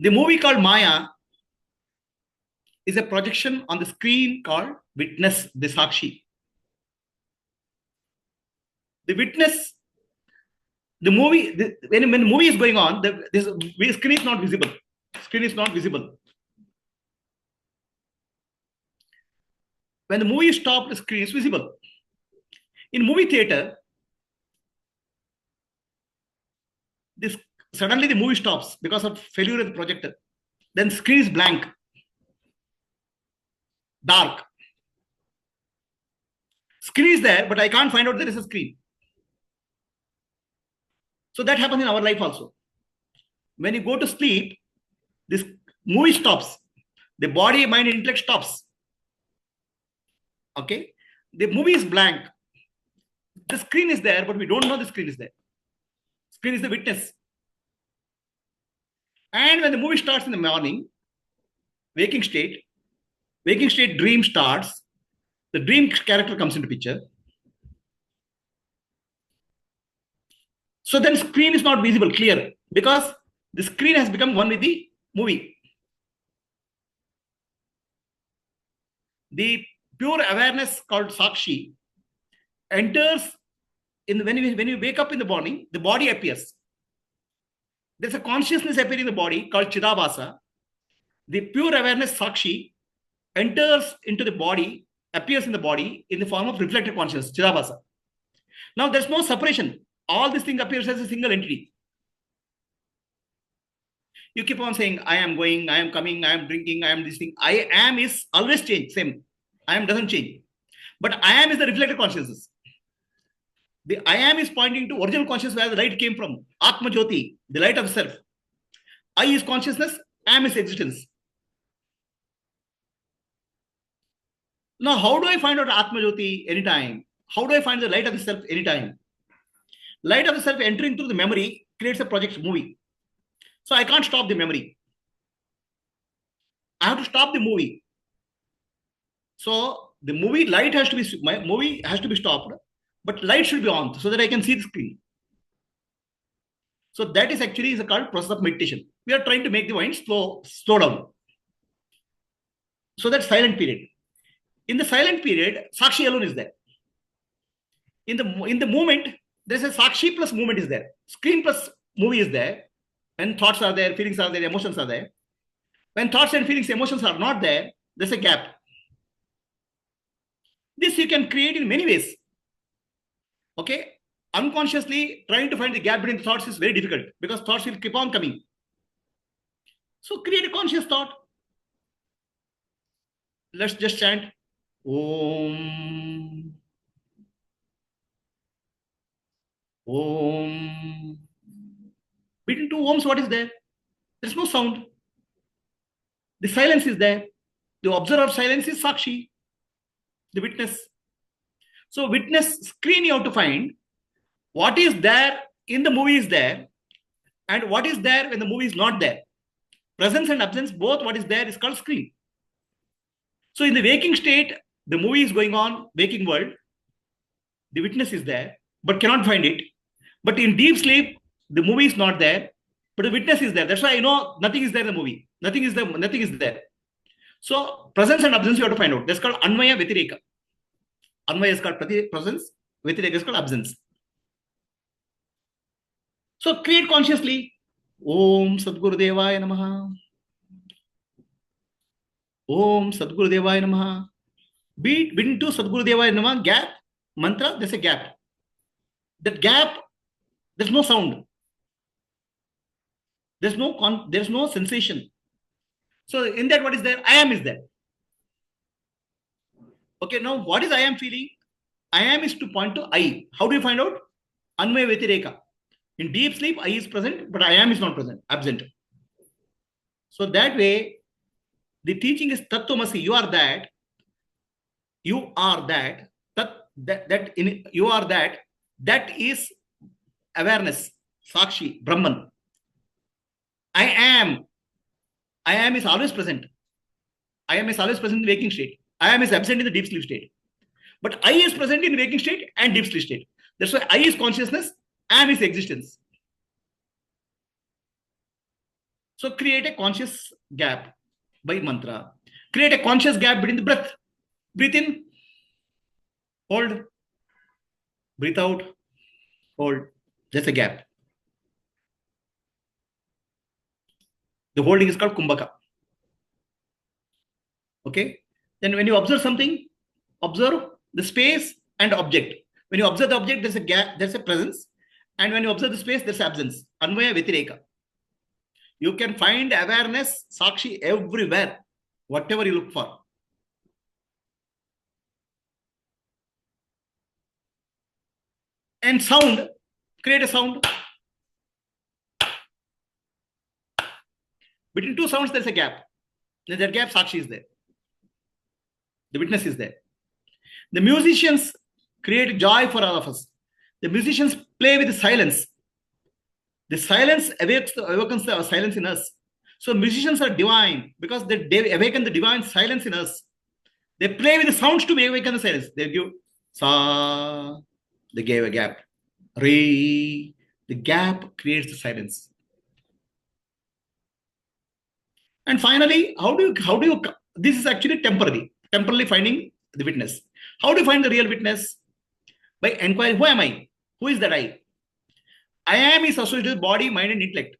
The movie called Maya is a projection on the screen called witness, the Sakshi. The witness, the movie, when the movie is going on, this screen is not visible. Screen is not visible. When the movie stopped, the screen is visible. In movie theater, suddenly the movie stops because of failure of the projector. Then screen is blank, dark. Screen is there, but I can't find out there is a screen. So that happens in our life also. When you go to sleep, this movie stops. The body, mind, and intellect stops. Okay? The movie is blank. The screen is there, but we don't know the screen is there. Screen is the witness. And when the movie starts in the morning, waking state dream starts. The dream character comes into picture. So then screen is not visible, clear, because the screen has become one with the movie. The pure awareness called Sakshi enters in when you wake up in the morning, the body appears. There's a consciousness appearing in the body called Chidabhasa. The pure awareness Sakshi enters into the body, appears in the body in the form of reflected consciousness, Chidabhasa. Now there's no separation. All this thing appears as a single entity. You keep on saying, I am going, I am coming, I am drinking, I am this thing. I am is always change, same. I am doesn't change. But I am is the reflected consciousness. The I am is pointing to original consciousness where the light came from. Atma Jyoti, the light of self. I is consciousness, am is existence. Now, how do I find out Atma Jyoti anytime? How do I find the light of the self anytime? Light of the self entering through the memory creates a project movie. So I can't stop the memory. I have to stop the movie. So the movie light has to be, my movie has to be stopped, but light should be on so that I can see the screen. So that is actually called process of meditation. We are trying to make the mind slow down. So that's silent period. In the silent period, Sakshi alone is there. In the moment, there's a Sakshi plus movement is there. Screen plus movie is there. When thoughts are there, feelings are there, emotions are there. When thoughts and feelings, emotions are not there, there's a gap. This you can create in many ways. Okay? Unconsciously trying to find the gap between the thoughts is very difficult because thoughts will keep on coming. So create a conscious thought. Let's just chant Om. Om. Between two ohms, what is there? There's no sound. The silence is there. The observer of silence is Sakshi, the witness. So witness screen you have to find what is there in the movie is there and what is there when the movie is not there. Presence and absence, both what is there is called screen. So in the waking state, the movie is going on, waking world. The witness is there, but cannot find it. But in deep sleep, the movie is not there, but the witness is there. That's why I know nothing is there in the movie. Nothing is there. So presence and absence you have to find out. That's called Anvaya Vyatireka. Anvaya is called presence, Vyatireka is called absence. So create consciously. Om Sadgurudevaya Namaha. Om Sadgurudevaya Namaha. Between two Sadgurudevaya Namaha gap, mantra, there's a gap. That gap, there's no sound. There's no sensation. So in that, what is there? I am is there. Okay, now what is I am feeling? I am is to point to I. How do you find out? Anvaya Vyatireka. In deep sleep, I is present, but I am is not present, absent. So that way, the teaching is Tattvamasi. You are that. You are that. You are that. That is awareness. Sakshi, Brahman. I am. I am is always present. I am is always present in the waking state. I am is absent in the deep sleep state. But I is present in waking state and deep sleep state. That's why I is consciousness, I am is existence. So create a conscious gap by mantra. Create a conscious gap between the breath. Breathe in, hold, breathe out, hold. Just a gap. The holding is called kumbhaka. Okay. Then when you observe something, observe the space and object. When you observe the object, there's a gap, there's a presence. And when you observe the space, there's absence. Anvaya Vyatireka. You can find awareness, sakshi everywhere, whatever you look for. And sound, create a sound. Between two sounds, there's a gap. In that gap, sakshi is there. The witness is there. The musicians create joy for all of us. The musicians play with the silence. The silence awakens the silence in us. So musicians are divine because they awaken the divine silence in us. They play with the sounds to awaken the silence. They give sa, they gave a gap. Re, the gap creates the silence. And finally, how do you, this is actually temporarily finding the witness. How do you find the real witness? By inquiry, who am I? Who is that I? I am is associated with body, mind, and intellect.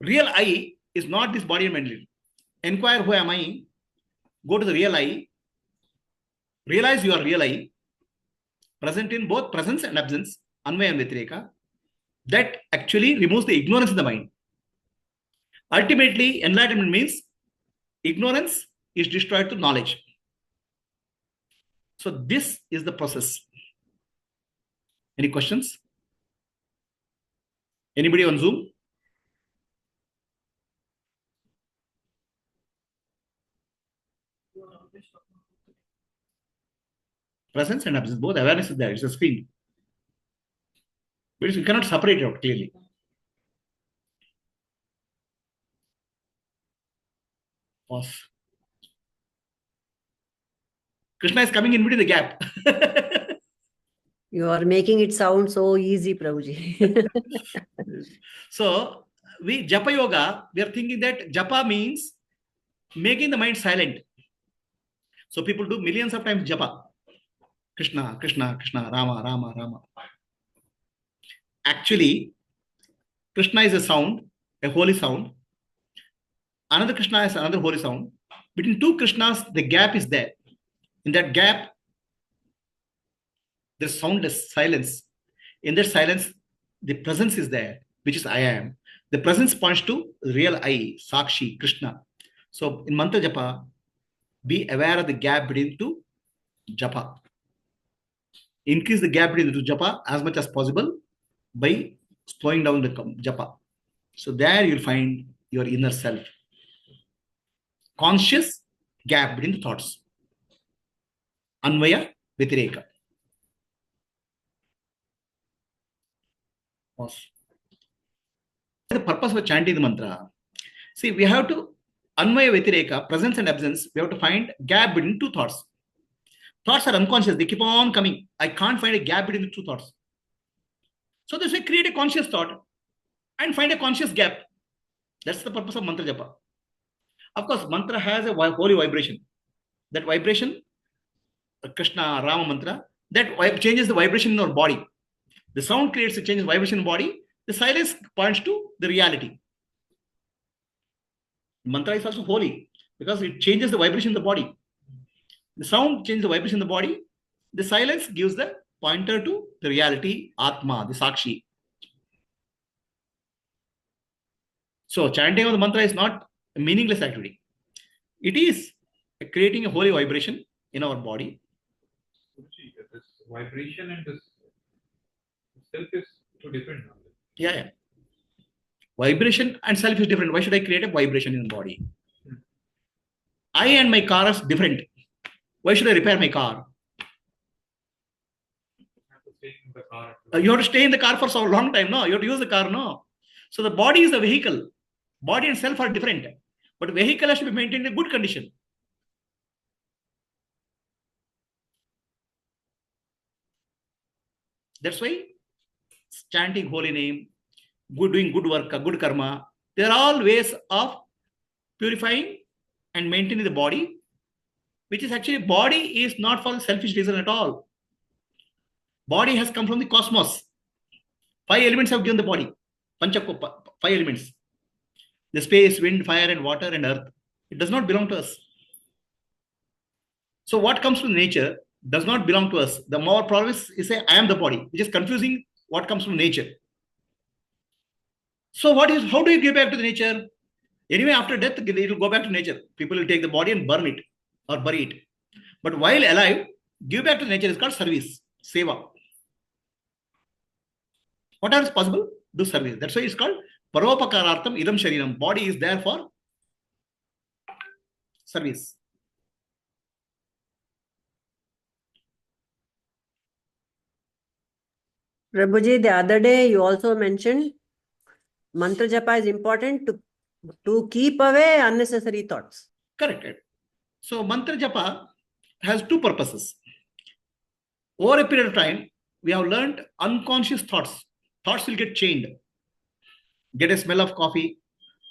Real I is not this body and mind. Inquire, who am I? Go to the real I. Realize you are real I. Present in both presence and absence. Anvaya and Vyatireka. That actually removes the ignorance in the mind. Ultimately, enlightenment means ignorance is destroyed to knowledge. So this is the process. Any questions? Anybody on Zoom? Presence and absence, both awareness is there. It's a screen. But you cannot separate it out clearly. Pause. Krishna is coming in between the gap. You are making it sound so easy, Prabhuji. So, Japa Yoga, we are thinking that Japa means making the mind silent. So people do millions of times Japa. Krishna, Krishna, Krishna, Rama, Rama, Rama. Actually, Krishna is a sound, a holy sound. Another Krishna is another holy sound. Between two Krishnas, the gap is there. In that gap, there's soundless silence. In that silence, the presence is there, which is I am. The presence points to real I, Sakshi, Krishna. So in Mantra Japa, be aware of the gap between two Japa. Increase the gap between the two Japa as much as possible by slowing down the Japa. So there you'll find your inner self. Conscious gap between the thoughts. Anvaya Vyatireka. Pause. The purpose of chanting the mantra. See, we have to Anvaya Vyatireka, presence and absence, we have to find gap between two thoughts. Thoughts are unconscious, they keep on coming. I can't find a gap between the two thoughts. So this way, create a conscious thought and find a conscious gap. That's the purpose of mantra japa. Of course, mantra has a holy vibration. That vibration, Krishna, Rama mantra, that changes the vibration in our body. The sound creates a change in vibration in the body. The silence points to the reality. Mantra is also holy because it changes the vibration in the body. The sound changes the vibration in the body. The silence gives the pointer to the reality, Atma, the Sakshi. So chanting of the mantra is not a meaningless activity. It is creating a holy vibration in our body. This vibration and this self is too different. Yeah. Vibration and self is different. Why should I create a vibration in the body? I and my car is different. Why should I repair my car? You have to stay in the car for so long time, no? You have to use the car, no? So the body is a vehicle. Body and self are different. But vehicle has to be maintained in good condition. That's why chanting holy name, doing good work, good karma, They are all ways of purifying and maintaining the body, which is actually, body is not for selfish reason at all. Body has come from the cosmos. 5 elements have given the body. Panchakopa, 5 elements. The space, wind, fire, and water, and earth. It does not belong to us. So what comes from nature does not belong to us. The more province is say, I am the body, which is confusing what comes from nature. So how do you give back to the nature? Anyway, after death, it will go back to nature. People will take the body and burn it or bury it. But while alive, give back to nature is called service, seva. Whatever is possible, do service. That's why it's called Paropakarartham idam shariram. Body is there for service. Prabhuji, the other day you also mentioned mantra japa is important to keep away unnecessary thoughts. Correct. So mantra japa has two purposes. Over a period of time, we have learned unconscious thoughts. Thoughts will get chained. Get a smell of coffee.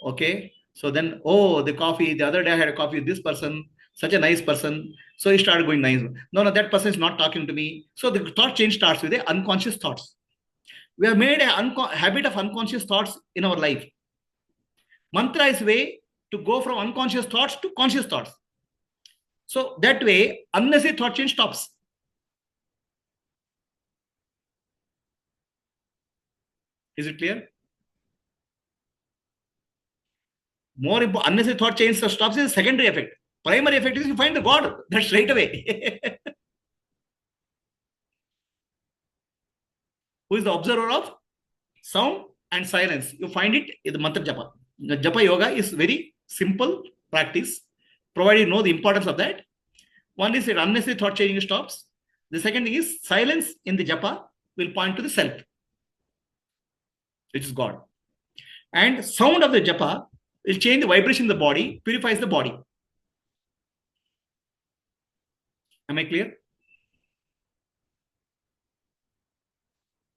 Okay. So then, oh, the coffee, the other day I had a coffee with this person, such a nice person. So he started going nice. No, that person is not talking to me. So the thought change starts with the unconscious thoughts. We have made a habit of unconscious thoughts in our life. Mantra is a way to go from unconscious thoughts to conscious thoughts. So that way, unnecessary thought change stops. Is it clear? More important, unnecessary thought change stops is a secondary effect. Primary effect is you find the God. That's right away. Who is the observer of sound and silence? You find it in the mantra japa. The japa yoga is very simple practice, provided you know the importance of that. One is that unnecessary thought changing stops. The second thing is silence in the japa will point to the self, which is God. And sound of the japa will change the vibration in the body, purifies the body. Am I clear?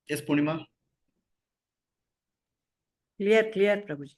Yes, Purnima. Clear, Prabhuji.